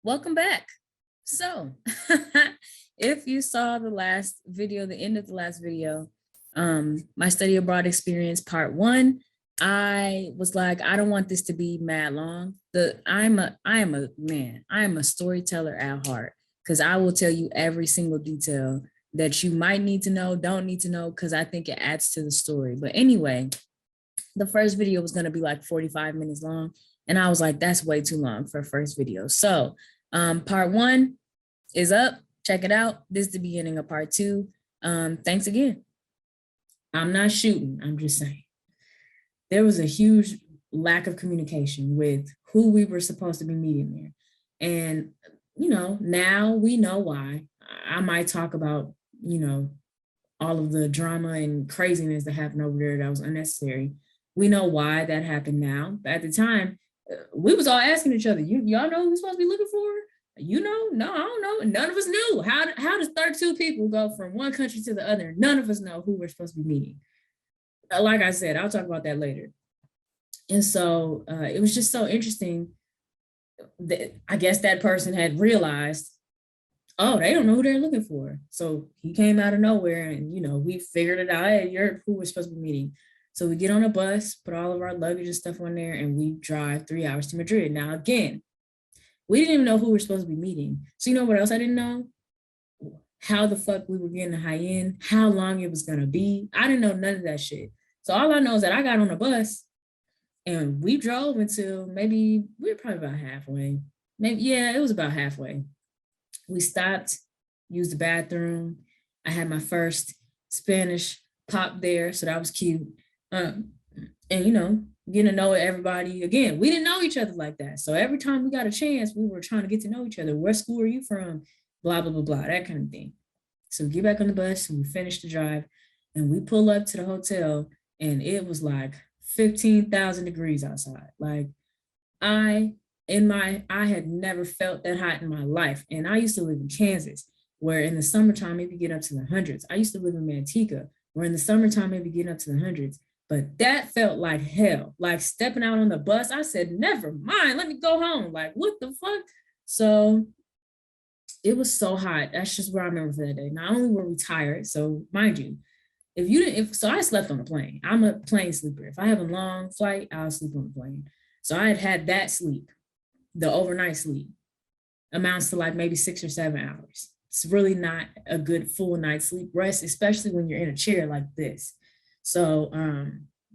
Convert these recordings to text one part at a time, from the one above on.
Welcome back. So, if you saw the last video, the end of the last video, my study abroad experience part one, I was like, I don't want this to be mad long. I am a storyteller at heart because I will tell you every single detail that you might need to know, don't need to know, because I think it adds to the story. But anyway, the first video was going to be like 45 minutes long. And I was like, that's way too long for a first video. So part one is up. Check it out. This is the beginning of part two. Thanks again. I'm not shooting. I'm just saying. There was a huge lack of communication with who we were supposed to be meeting there. And, now we know why. I might talk about, all of the drama and craziness that happened over there that was unnecessary. We know why that happened now. But at the time, we was all asking each other, y'all know who we're supposed to be looking for? No, I don't know. And none of us knew. How does 32 people go from one country to the other? None of us know who we're supposed to be meeting. Like I said, I'll talk about that later. And so it was just so interesting that I guess that person had realized, oh, they don't know who they're looking for. So he came out of nowhere and, we figured it out. Hey, you're who we're supposed to be meeting. So we get on a bus, put all of our luggage and stuff on there, and we drive 3 hours to Madrid. Now, again, we didn't even know who we're supposed to be meeting. So you know what else I didn't know? How the fuck we were getting to Jaen, how long it was going to be. I didn't know none of that shit. So all I know is that I got on a bus and we drove until we were probably about halfway. It was about halfway. We stopped, used the bathroom. I had my first Spanish pop there, so that was cute. And getting to know everybody. Again, we didn't know each other like that. So every time we got a chance, we were trying to get to know each other. What school are you from? Blah, blah, blah, blah, that kind of thing. So we get back on the bus and we finish the drive and we pull up to the hotel and it was like 15,000 degrees outside. Like I had never felt that hot in my life. And I used to live in Kansas, where in the summertime, maybe get up to the hundreds. I used to live in Manteca, where in the summertime, maybe get up to the hundreds. But that felt like hell, like stepping out on the bus. I said, never mind, let me go home. Like, what the fuck? So it was so hot. That's just where I remember for that day. Not only were we tired, so mind you, so I slept on the plane. I'm a plane sleeper. If I have a long flight, I'll sleep on the plane. So I had that sleep, the overnight sleep, amounts to like maybe 6 or 7 hours. It's really not a good full night's sleep rest, especially when you're in a chair like this. So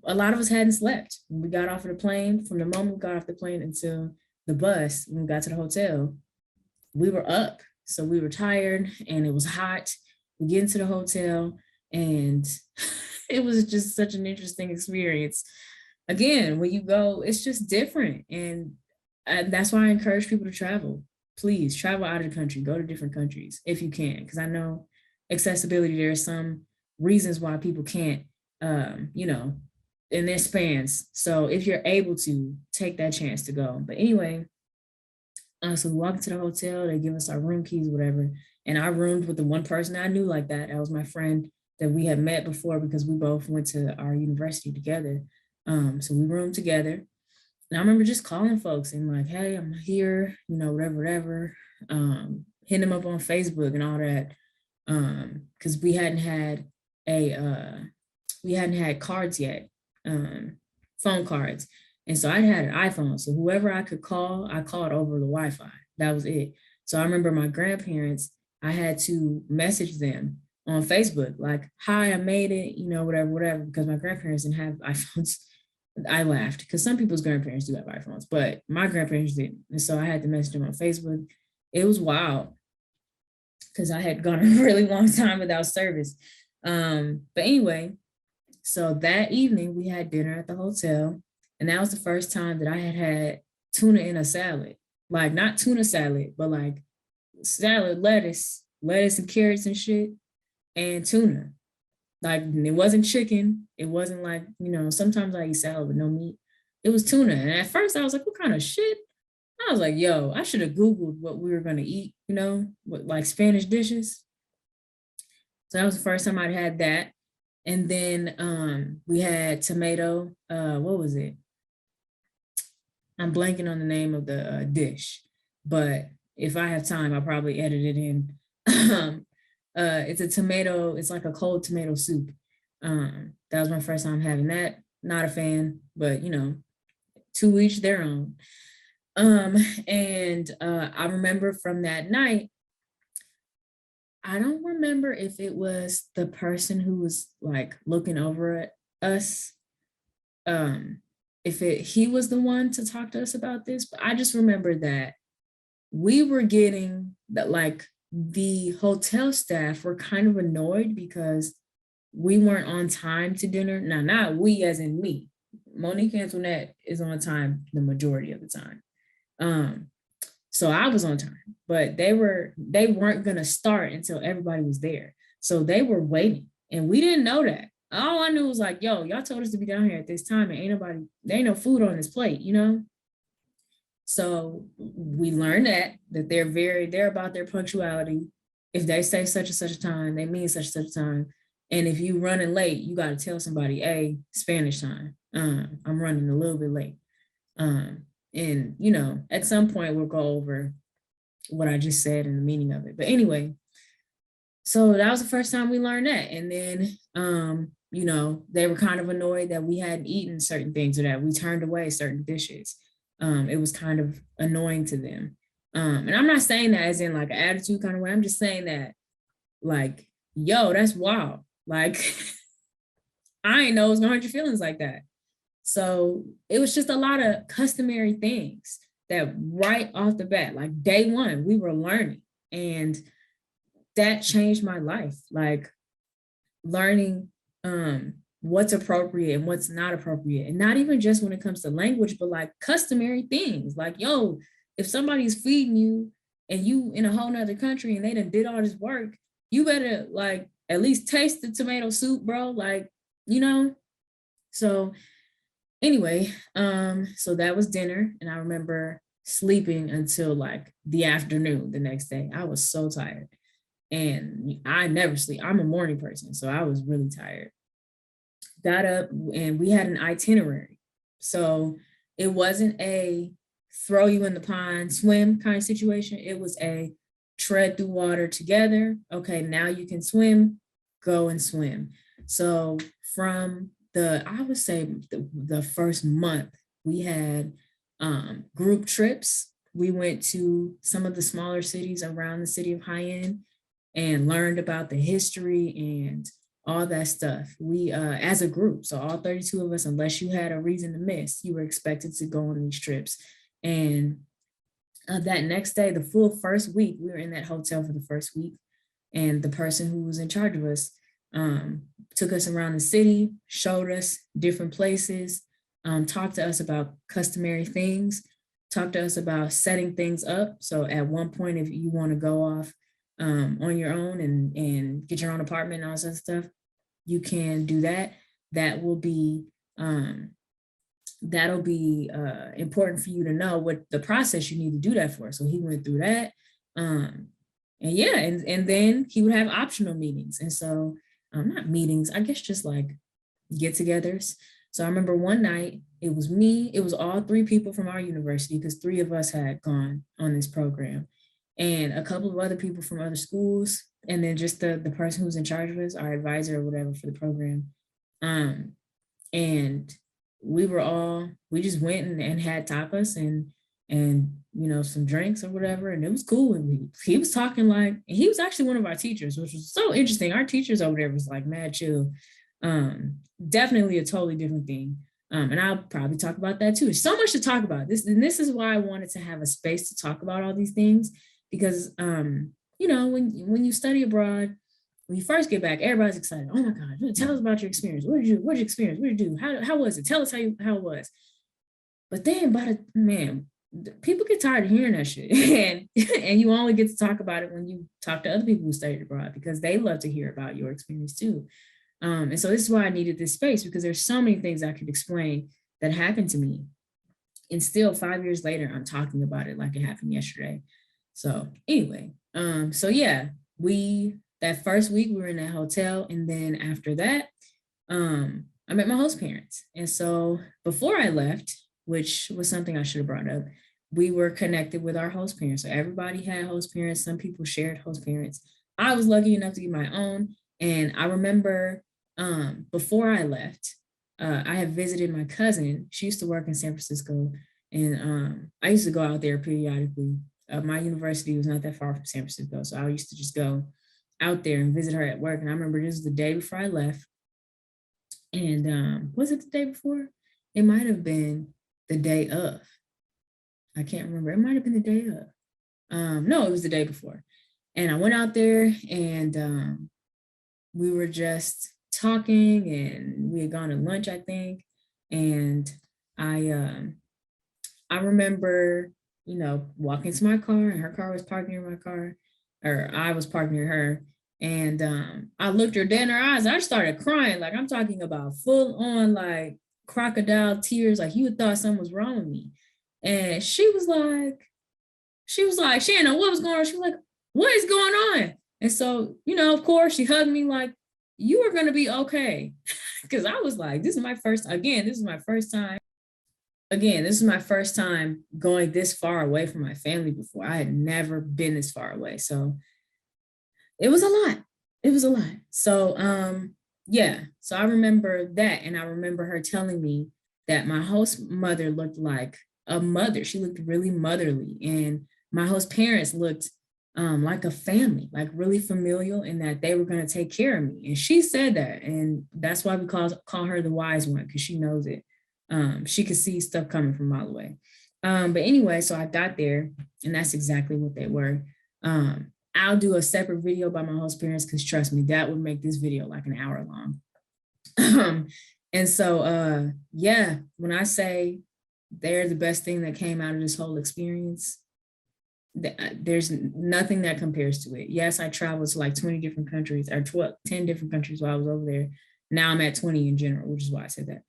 a lot of us hadn't slept when we got off of the plane. From the moment we got off the plane until the bus, when we got to the hotel, we were up. So we were tired and it was hot. We get into the hotel and it was just such an interesting experience. Again, when you go, it's just different. And that's why I encourage people to travel. Please travel out of the country, go to different countries if you can. Because I know accessibility, there are some reasons why people can't, in their spans. So if you're able to, take that chance to go. But anyway, so we walk into the hotel, they give us our room keys, whatever. And I roomed with the one person I knew like that. That was my friend that we had met before because we both went to our university together. So we roomed together. And I remember just calling folks and like, hey, I'm here, whatever. Hitting them up on Facebook and all that. Because we hadn't had cards yet, phone cards. And so I had an iPhone. So whoever I could call, I called over the Wi-Fi. That was it. So I remember my grandparents, I had to message them on Facebook, like, hi, I made it, whatever, because my grandparents didn't have iPhones. I laughed because some people's grandparents do have iPhones, but my grandparents didn't. And so I had to message them on Facebook. It was wild because I had gone a really long time without service. But anyway, so that evening we had dinner at the hotel. And that was the first time that I had tuna in a salad. Like not tuna salad, but like salad, lettuce and carrots and shit, and tuna. Like it wasn't chicken. It wasn't like, sometimes I eat salad with no meat. It was tuna. And at first I was like, what kind of shit? I was like, yo, I should have Googled what we were going to eat, with like Spanish dishes. So that was the first time I'd had that. And then we had tomato, what was it? I'm blanking on the name of the dish, but if I have time, I'll probably edit it in. It's a tomato, it's like a cold tomato soup. That was my first time having that. Not a fan, but you know, to each their own. Um, and I remember from that night, I don't remember if it was the person who was like looking over at us, um, if he was the one to talk to us about this, but I just remember that we were getting that, like, the hotel staff were kind of annoyed because we weren't on time to dinner. Now, not we as in me. Monique Antoinette is on time the majority of the time. Um, so I was on time, but they weren't gonna start until everybody was there. So they were waiting, and we didn't know that. All I knew was like, yo, y'all told us to be down here at this time, and there ain't no food on this plate, you know? So we learned that they're about their punctuality. If they say such and such a time, they mean such and such a time. And if you running late, you got to tell somebody, hey, Spanish time. I'm running a little bit late. And you know, at some point we'll go over what I just said and the meaning of it. But anyway, so that was the first time we learned that. And then you know, they were kind of annoyed that we hadn't eaten certain things or that we turned away certain dishes. It was kind of annoying to them. And I'm not saying that as in like an attitude kind of way. I'm just saying that, like, yo, that's wild. Like, I ain't know it was gonna hurt your feelings like that. So it was just a lot of customary things that right off the bat, like day one, we were learning. And that changed my life. Like learning what's appropriate and what's not appropriate. And not even just when it comes to language, but like customary things. Like, yo, if somebody's feeding you and you in a whole nother country and they done did all this work, you better like at least taste the tomato soup, bro. Like, you know? So anyway, so that was dinner. And I remember sleeping until like the afternoon the next day. I was so tired. And I never sleep. I'm a morning person, so I was really tired. Got up and we had an itinerary. So it wasn't a throw you in the pond, swim kind of situation. It was a tread through water together. Okay, now you can swim, go and swim. So from I would say the first month, we had group trips. We went to some of the smaller cities around the city of Jaen and learned about the history and all that stuff. We, as a group, so all 32 of us, unless you had a reason to miss, you were expected to go on these trips. And that next day, the full first week, we were in that hotel for the first week. And the person who was in charge of us took us around the city, showed us different places, talked to us about customary things, talked to us about setting things up. So at one point, if you want to go off on your own and get your own apartment and all that stuff, you can do that. That will be important for you to know what the process you need to do that for. So he went through that. And yeah, and then he would have optional meetings. And so not meetings, I guess just like get-togethers. So I remember one night, it was me, it was all three people from our university because three of us had gone on this program and a couple of other people from other schools, and then just the person who's in charge of us, our advisor or whatever for the program. And we just went and had tapas and you know, some drinks or whatever, and it was cool. And he was talking like, and he was actually one of our teachers, which was so interesting. Our teachers over there was like mad chill. Definitely a totally different thing. And I'll probably talk about that too. There's so much to talk about. This is why I wanted to have a space to talk about all these things, because you know, when you study abroad, when you first get back, everybody's excited. Oh my God, tell us about your experience. What did you experience? What did you do? How was it? Tell us how it was. But then people get tired of hearing that shit. and you only get to talk about it when you talk to other people who studied abroad, because they love to hear about your experience too. And so this is why I needed this space, because there's so many things I could explain that happened to me. And still 5 years later, I'm talking about it like it happened yesterday. So anyway, so yeah, that first week we were in that hotel. And then after that, I met my host parents. And so before I left, which was something I should have brought up, we were connected with our host parents. So everybody had host parents. Some people shared host parents. I was lucky enough to get my own. And I remember before I left, I had visited my cousin. She used to work in San Francisco. And I used to go out there periodically. My university was not that far from San Francisco. So I used to just go out there and visit her at work. And I remember this was the day before I left. And was it the day before? It might have been the day of. I can't remember. It might have been the day of. No, it was the day before. And I went out there and we were just talking and we had gone to lunch, I think. And I remember, walking to my car and her car was parked near my car, or I was parked near her. And I looked her dead in her eyes. I started crying. Like I'm talking about full on like crocodile tears. Like you would thought something was wrong with me. And she didn't know what was going on. She was like, what is going on? And so, of course, she hugged me like, you are going to be okay. Because I was like, this is my first time. Again, this is my first time going this far away from my family before. I had never been this far away. So it was a lot. It was a lot. So, yeah. So I remember that. And I remember her telling me that my host mother looked like a mother. She looked really motherly. And my host parents looked like a family, like really familial, and that they were going to take care of me. And she said that. And that's why we call her the wise one, because she knows it. She could see stuff coming from a mile away. But anyway, so I got there, and that's exactly what they were. I'll do a separate video about my host parents, because trust me, that would make this video like an hour long. And so, yeah, when I say they're the best thing that came out of this whole experience, there's nothing that compares to it. Yes, I traveled to like 20 different countries, or 10 different countries while I was over there. Now I'm at 20 in general, which is why I said that.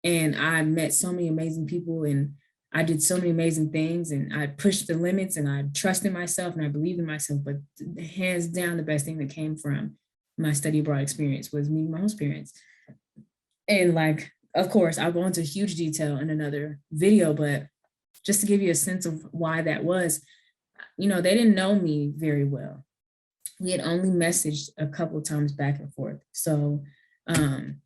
And I met so many amazing people, and I did so many amazing things, and I pushed the limits, and I trusted myself, and I believed in myself. But hands down, the best thing that came from my study abroad experience was meeting my host parents. And like, of course, I'll go into huge detail in another video, but just to give you a sense of why that was, they didn't know me very well. We had only messaged a couple of times back and forth. So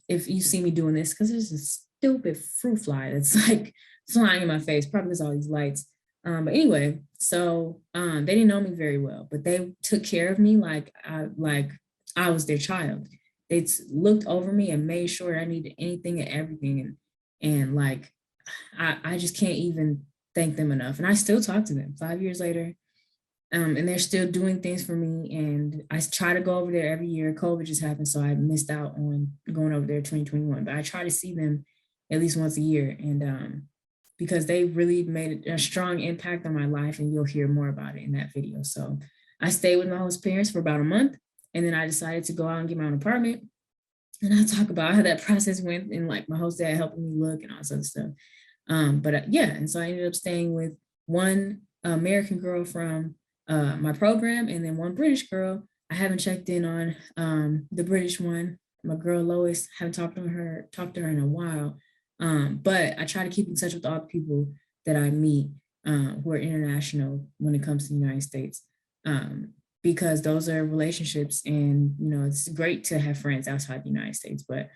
if you see me doing this, because there's a stupid fruit fly that's like flying in my face, probably because all these lights. But anyway, so they didn't know me very well, but they took care of me like I was their child. They looked over me and made sure I needed anything and everything. And like, I just can't even thank them enough. And I still talk to them 5 years later. And they're still doing things for me. And I try to go over there every year. COVID just happened, so I missed out on going over there 2021. But I try to see them at least once a year. And because they really made a strong impact on my life, and you'll hear more about it in that video. So I stayed with my host parents for about a month. And then I decided to go out and get my own apartment. And I'll talk about how that process went, and like my host dad helping me look and all this other stuff. Yeah, and so I ended up staying with one American girl from my program, and then one British girl. I haven't checked in on the British one, my girl Lois. Haven't talked to her in a while. But I try to keep in touch with all the people that I meet who are international when it comes to the United States. Because those are relationships, and it's great to have friends outside the United States. But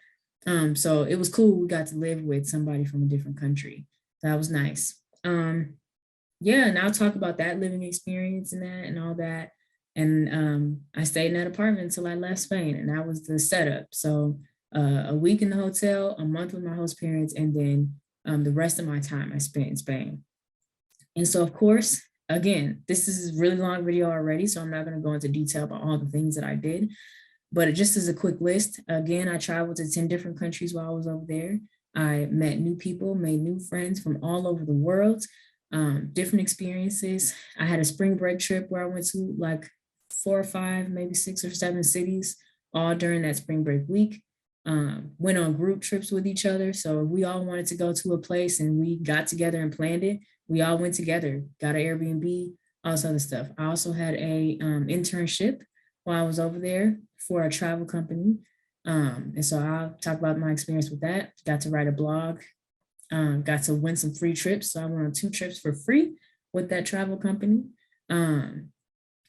so it was cool. We got to live with somebody from a different country. That was nice. Yeah, and I'll talk about that living experience and all that. And I stayed in that apartment until I left Spain, and that was the setup. So a week in the hotel, a month with my host parents, and then the rest of my time I spent in Spain. And so, of course, again, this is a really long video already, so I'm not going to go into detail about all the things that I did. But just as a quick list, again, I traveled to 10 different countries while I was over there. I met new people, made new friends from all over the world, different experiences. I had a spring break trip where I went to like 4 or 5, maybe 6 or 7 cities, all during that spring break week. Went on group trips with each other. So we all wanted to go to a place and we got together and planned it. We all went together, got an Airbnb, all this other stuff. I also had a internship while I was over there for a travel company. And so I'll talk about my experience with that. Got to write a blog Got to win some free trips. So I went on 2 trips for free with that travel company. And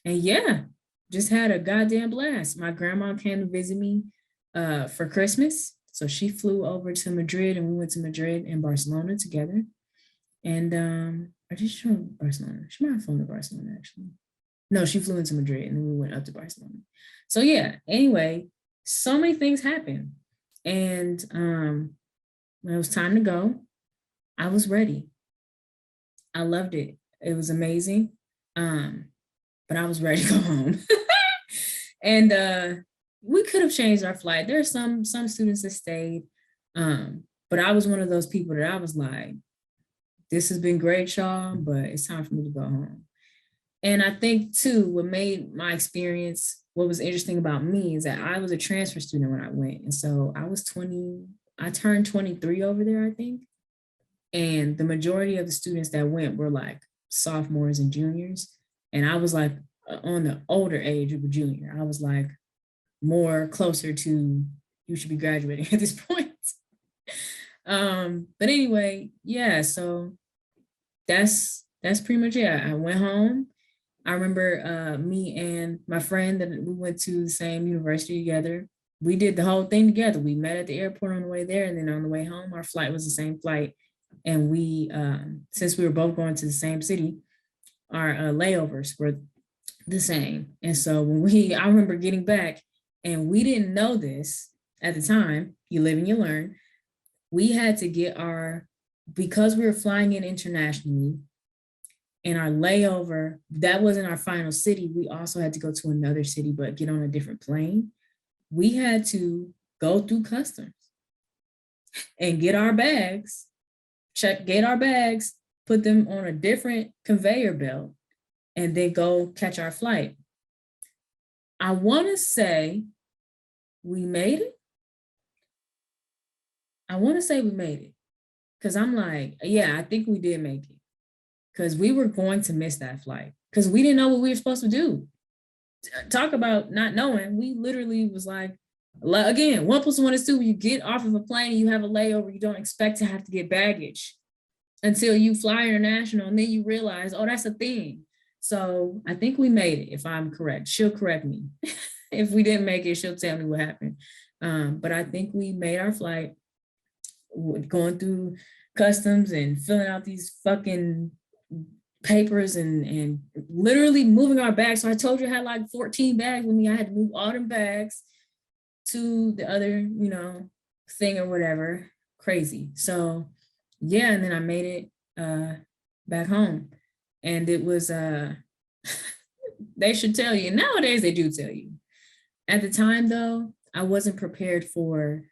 yeah, just had a goddamn blast. My grandma came to visit me for Christmas. So she flew over to Madrid and we went to Madrid and Barcelona together. And I just showed Barcelona. She might have flown to Barcelona actually. No, she flew into Madrid and then we went up to Barcelona. So yeah, anyway, so many things happened. And when it was time to go, I was ready. I loved it. It was amazing. But I was ready to go home. And we could have changed our flight. There are some students that stayed. But I was one of those people that I was like, this has been great, y'all, but it's time for me to go home. And I think too, what made my experience, what was interesting about me is that I was a transfer student when I went. And so I turned 23 over there, I think. And the majority of the students that went were like sophomores and juniors. And I was like on the older age of a junior. I was like more closer to you should be graduating at this point. But anyway, yeah, so that's pretty much it. I went home. I remember me and my friend that we went to the same university together. We did the whole thing together. We met at the airport on the way there, and then on the way home, our flight was the same flight. And we, since we were both going to the same city, our layovers were the same. And so when I remember getting back, and we didn't know this at the time, you live and you learn, we had to get because we were flying in internationally, and our layover, that wasn't our final city. We also had to go to another city, but get on a different plane. We had to go through customs and get our bags, put them on a different conveyor belt, and then go catch our flight. I want to say we made it. Because I'm like, yeah, I think we did make it. Because we were going to miss that flight. Because we didn't know what we were supposed to do. Talk about not knowing. We literally was like, again, 1 + 1 is 2. When you get off of a plane and you have a layover, you don't expect to have to get baggage until you fly international. And then you realize, oh, that's a thing. So I think we made it, if I'm correct. She'll correct me. If we didn't make it, she'll tell me what happened. But I think we made our flight, going through customs and filling out these fucking papers and literally moving our bags. So I told you I had like 14 bags with me. I had to move all them bags to the other, thing or whatever. Crazy. So yeah, and then I made it back home. And it was they should tell you. Nowadays they do tell you. At the time though, I wasn't prepared for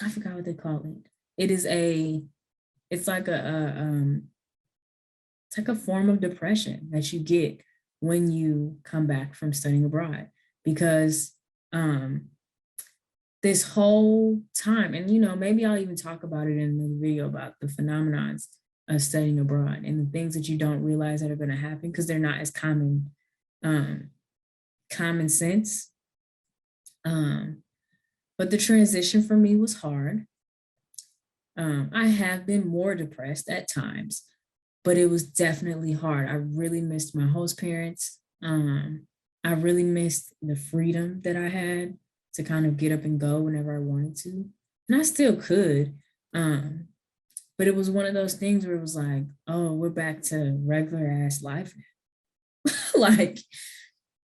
I forgot what they call it. It's like a form of depression that you get when you come back from studying abroad, because this whole time, and maybe I'll even talk about it in the video about the phenomenons of studying abroad and the things that you don't realize that are going to happen because they're not as common sense. But the transition for me was hard. I have been more depressed at times, but it was definitely hard. I really missed my host parents. I really missed the freedom that I had to kind of get up and go whenever I wanted to. And I still could. But it was one of those things where it was like, oh, we're back to regular ass life now.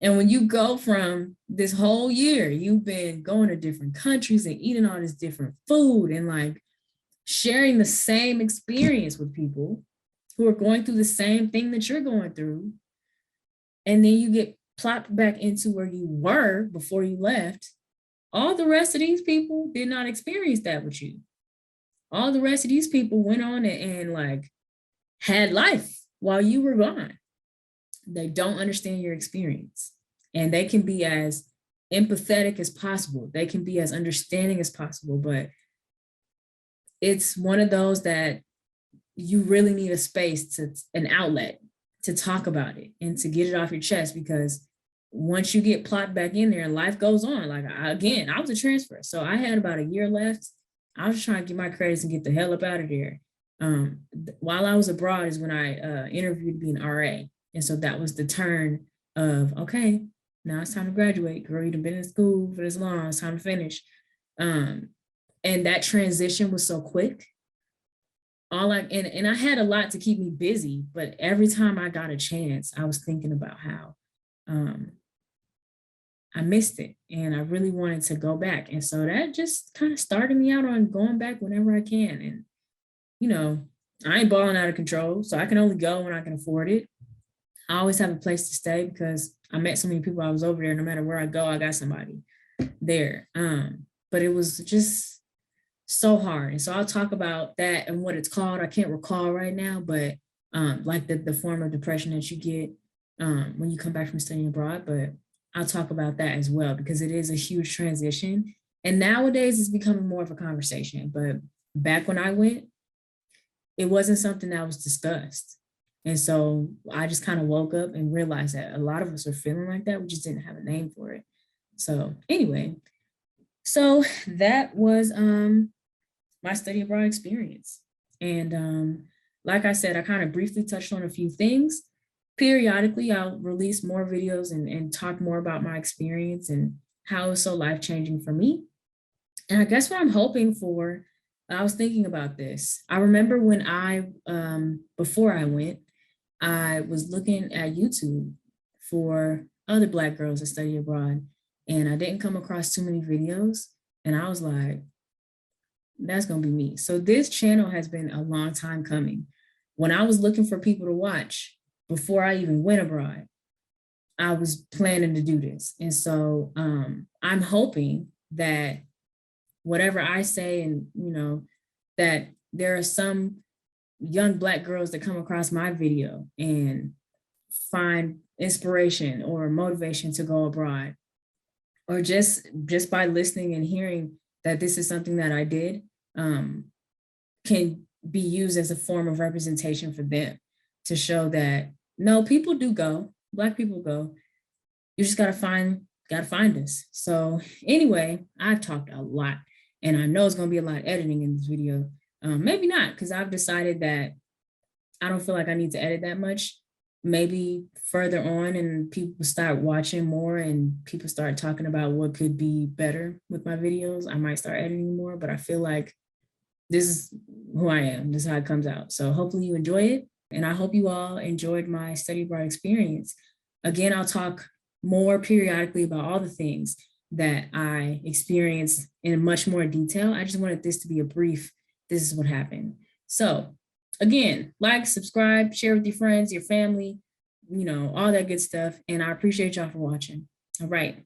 And when you go from this whole year, you've been going to different countries and eating all this different food and like sharing the same experience with people who are going through the same thing that you're going through. And then you get plopped back into where you were before you left. All the rest of these people did not experience that with you. All the rest of these people went on and like had life while you were gone. They don't understand your experience, and they can be as empathetic as possible. They can be as understanding as possible, but it's one of those that you really need a space an outlet to talk about it and to get it off your chest, because once you get plopped back in there, life goes on. Like I was a transfer. So I had about a year left I was just trying to get my credits and get the hell up out of there. While I was abroad is when I interviewed to be an RA. And so that was the turn of, okay, now it's time to graduate. Girl, you've been in school for this long, it's time to finish. And that transition was so quick. And I had a lot to keep me busy, but every time I got a chance, I was thinking about how I missed it and I really wanted to go back. And so that just kind of started me out on going back whenever I can. And, you know, I ain't balling out of control, so I can only go when I can afford it. I always have a place to stay because I met so many people. I was over there. No matter where I go, I got somebody there. But it was just so hard. And so I'll talk about that and what it's called. I can't recall right now, but like the form of depression that you get when you come back from studying abroad. But I'll talk about that as well because it is a huge transition. And nowadays it's becoming more of a conversation. But back when I went, it wasn't something that was discussed. And so I just kind of woke up and realized that a lot of us are feeling like that. We just didn't have a name for it. So anyway, so that was my study abroad experience. And like I said, I kind of briefly touched on a few things. Periodically, I'll release more videos and talk more about my experience and how it was so life-changing for me. And I guess what I'm hoping for, I was thinking about this. I remember when before I went, I was looking at YouTube for other Black girls that study abroad, and I didn't come across too many videos. And I was like, that's gonna be me. So this channel has been a long time coming. When I was looking for people to watch before I even went abroad, I was planning to do this. And so I'm hoping that whatever I say, and that there are some young Black girls that come across my video and find inspiration or motivation to go abroad, or just by listening and hearing that this is something that I did, can be used as a form of representation for them to show that no, people do go, Black people go. You just gotta find us. So anyway, I've talked a lot, and I know it's gonna be a lot of editing in this video. Maybe not, because I've decided that I don't feel like I need to edit that much. Maybe further on and people start watching more and people start talking about what could be better with my videos, I might start editing more, but I feel like this is who I am. This is how it comes out. So hopefully you enjoy it. And I hope you all enjoyed my study abroad experience. Again, I'll talk more periodically about all the things that I experienced in much more detail. I just wanted this to be a brief, this is what happened. So again, like, subscribe, share with your friends, your family, all that good stuff. And I appreciate y'all for watching. All right.